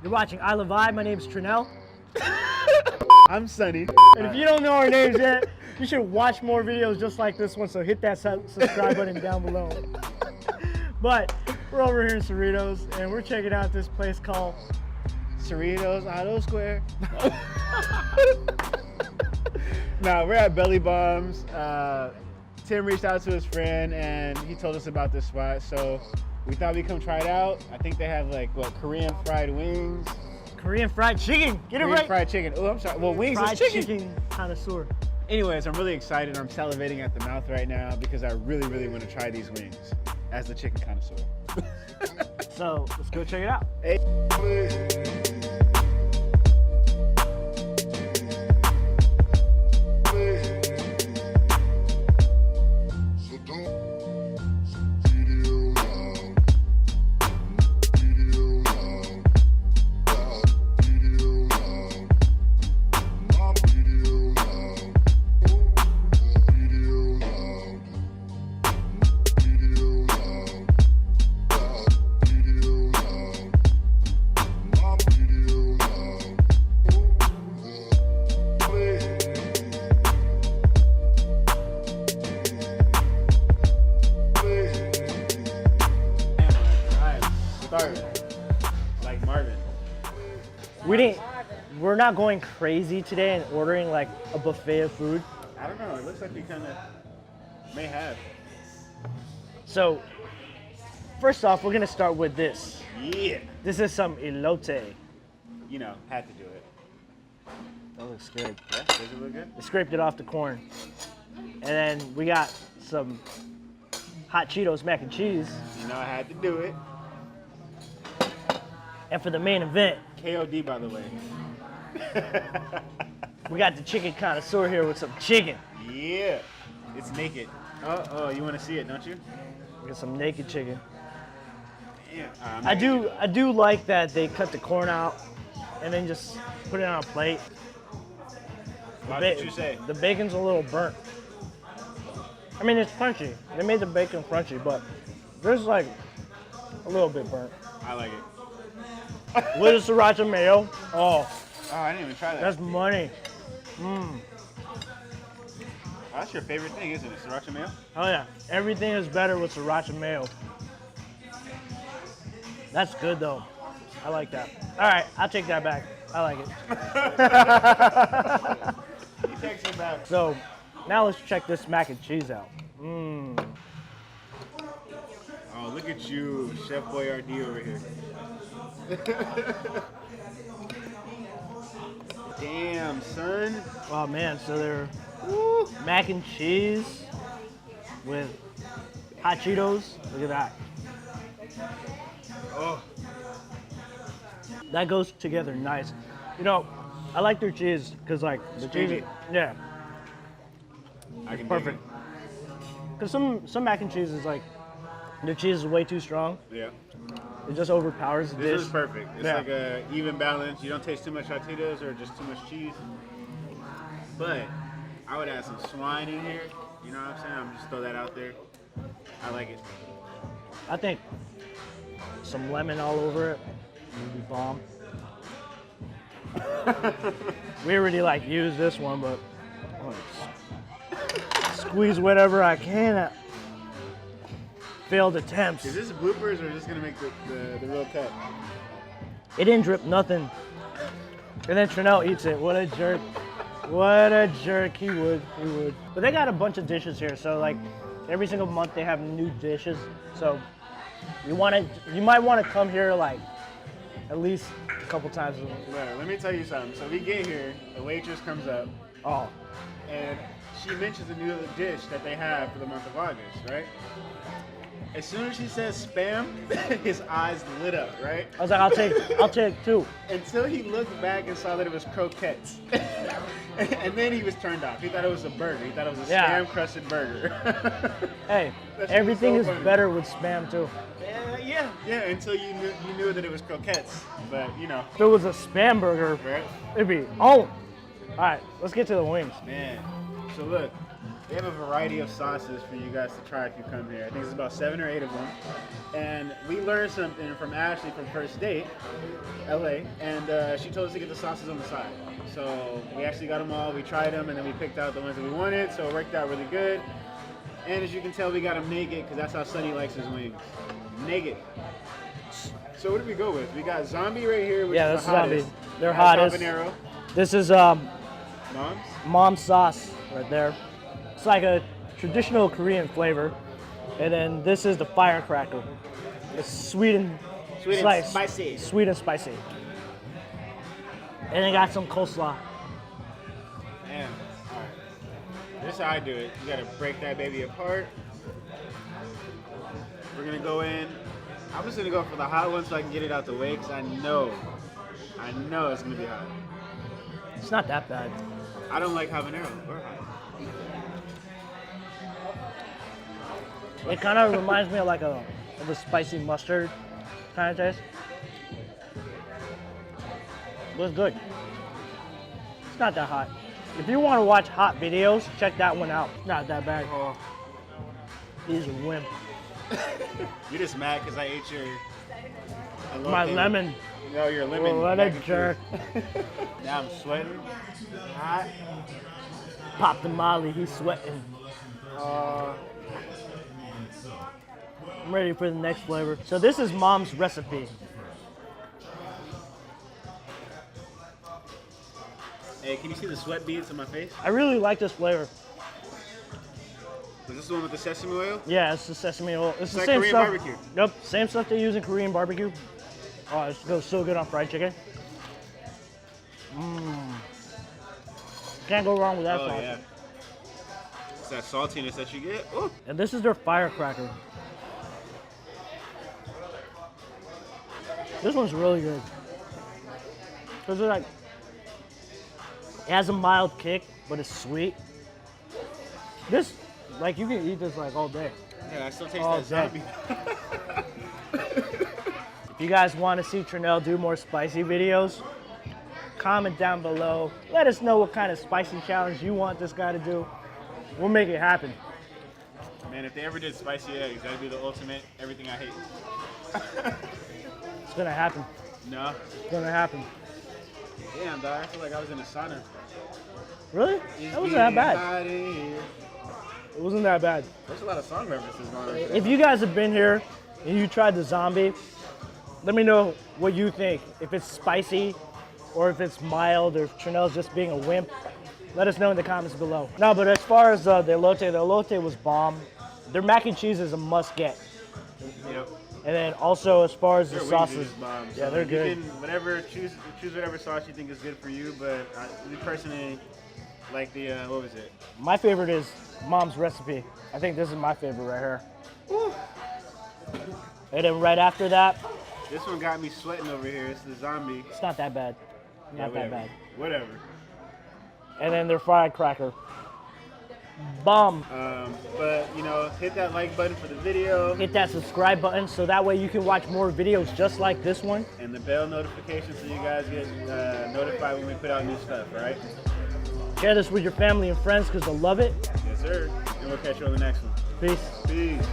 You're watching I Love Vibe. My name's Trinell. I'm Sunny. And if you don't know our names yet, you should watch more videos just like this one, so hit that subscribe button down below. But we're over here in Cerritos, and we're checking out this place called Cerritos Auto Square. Nah, we're at Belly Bombz. Tim reached out to his friend, and he told us about this spot, so we thought we'd come try it out. I think they have like, what, Korean fried wings? Korean fried chicken. Get it Korean right. fried chicken. Oh, I'm sorry. Well, wings Fried is chicken. chicken connoisseur. Anyways, I'm really excited. I'm salivating at the mouth right now because I really, really want to try these wings as the chicken connoisseur. So let's go check it out. Hey. Like Marvin. We're not going crazy today and ordering like a buffet of food. I don't know. It looks like we kind of may have. So first off, we're gonna start with this. Yeah. This is some elote. You know, had to do it. That looks good. Yeah, does it look good? I scraped it off the corn. And then we got some hot Cheetos mac and cheese. You know, I had to do it. And for the main event, KOD, by the way. we got the chicken connoisseur here with some chicken. Yeah. It's naked. Oh, you want to see it, don't you? We got some naked chicken. Yeah. I do like that they cut the corn out and then just put it on a plate. What did you say? The bacon's a little burnt. I mean, it's crunchy. They made the bacon crunchy, but there's like a little bit burnt. I like it. With the sriracha mayo. Oh, I didn't even try that. that's money. That's your favorite thing, isn't it? Sriracha mayo? Oh yeah, everything is better with sriracha mayo. That's good though. I like that. All right, I'll take that back. I like it. He takes it back. So now let's check this mac and cheese out. Oh, look at you, Chef Boyardee over here. Damn, son. Oh man, so they're mac and cheese with hot Cheetos. Look at that. Oh. That goes together nice. You know, I like their cheese because like the cheese, creamy. yeah, I can perfect. Because some mac and cheese is like, their cheese is way too strong. Yeah. It just overpowers the dish. This is perfect. It's Yeah. like a even balance. You don't taste too much hot Cheetos or just too much cheese. But I would add some swine in here. You know what I'm saying? I'm just throw that out there. I like it. I think some lemon all over it would be bomb. We already like used this one, but I'm gonna squeeze whatever I can at failed attempts. Is this bloopers or is this gonna make the real cut? It didn't drip nothing. And then Trinell eats it. What a jerk. What a jerk. He would. But they got a bunch of dishes here, so like every single month they have new dishes. So you might want to come here like at least a couple times a month. Well, let me tell you something. So we get here, the waitress comes up, Oh, and she mentions a new dish that they have for the month of August, right? As soon as she says spam, his eyes lit up, right? I was like, I'll take two. Until he looked back and saw that it was croquettes. And then he was turned off. He thought it was a burger. He thought it was a Yeah. spam-crusted burger. Hey, That shit everything was is so funny. better with spam too. Yeah, until you knew that it was croquettes. But, you know, If it was a spam burger, right? it'd be on. All right, let's get to the wings. Man, so look, They have a variety of sauces for you guys to try if you come here. I think it's about 7 or 8 of them. And we learned something from Ashley from First Date, LA, and she told us to get the sauces on the side. So we actually got them all, we tried them, and then we picked out the ones that we wanted, so it worked out really good. And as you can tell, we got them naked, because that's how Sonny likes his wings. Naked. So what did we go with? We got zombie right here, which is the hottest. Zombie. They're hottest. Habanero. This is mom's sauce right there. It's like a traditional Korean flavor. And then this is the firecracker. It's sweet and spicy. Sweet and spicy. And they got some coleslaw. Man, all right. This is how I do it. You gotta break that baby apart. We're gonna go in. I'm just gonna go for the hot one so I can get it out the way, because I know it's gonna be hot. It's not that bad. I don't like habanero or hot. It kind of reminds me of like a spicy mustard kind of taste. But it's good. It's not that hot. If you want to watch hot videos, check that one out. It's not that bad. Oh, he's a wimp. You're just mad because I ate my lemon. No, your lemon. Oh, what a jerk. Now I'm sweating. Hot. Pop the molly, he's sweating. I'm ready for the next flavor. So this is mom's recipe. Hey, can you see the sweat beads on my face? I really like this flavor. Is this the one with the sesame oil? Yeah, it's the sesame oil. It's the like same Korean stuff. barbecue. Yep, same stuff they use in Korean barbecue. Oh, it goes so good on fried chicken. Can't go wrong with that sauce. Oh yeah. It's that saltiness that you get. Ooh. And this is their firecracker. This one's really good. Cause it has a mild kick, but it's sweet. This, like, you can eat this like all day. Yeah, I still taste all that zombie. If you guys want to see Trinell do more spicy videos, comment down below. Let us know what kind of spicy challenge you want this guy to do. We'll make it happen. Man, if they ever did spicy eggs, that'd be the ultimate everything I hate. It's gonna happen. No. It's gonna happen. Damn, dog, I feel like I was in a sauna. Really? That wasn't that bad. It wasn't that bad. There's a lot of song references going on. If you guys have been here and you tried the zombie, let me know what you think. If it's spicy or if it's mild or if Trinell's just being a wimp. Let us know in the comments below. No, but as far as the elote was bomb. Their mac and cheese is a must get. Yep. And then also as far as Their the wings sauces, are just bomb. yeah, So they're good. You can choose whatever sauce you think is good for you, but we personally like the what was it? My favorite is mom's recipe. I think this is my favorite right here. Woo. And then right after that, This one got me sweating over here. It's the zombie. it's not that bad. Not that bad. Whatever. And then their fried cracker. Bomb. But you know, hit that like button for the video Hit that subscribe button so that way you can watch more videos just like this one. and the bell notification so you guys get notified when we put out new stuff. All right? Share this with your family and friends because they'll love it. Yes, sir. And we'll catch you on the next one. Peace. Peace.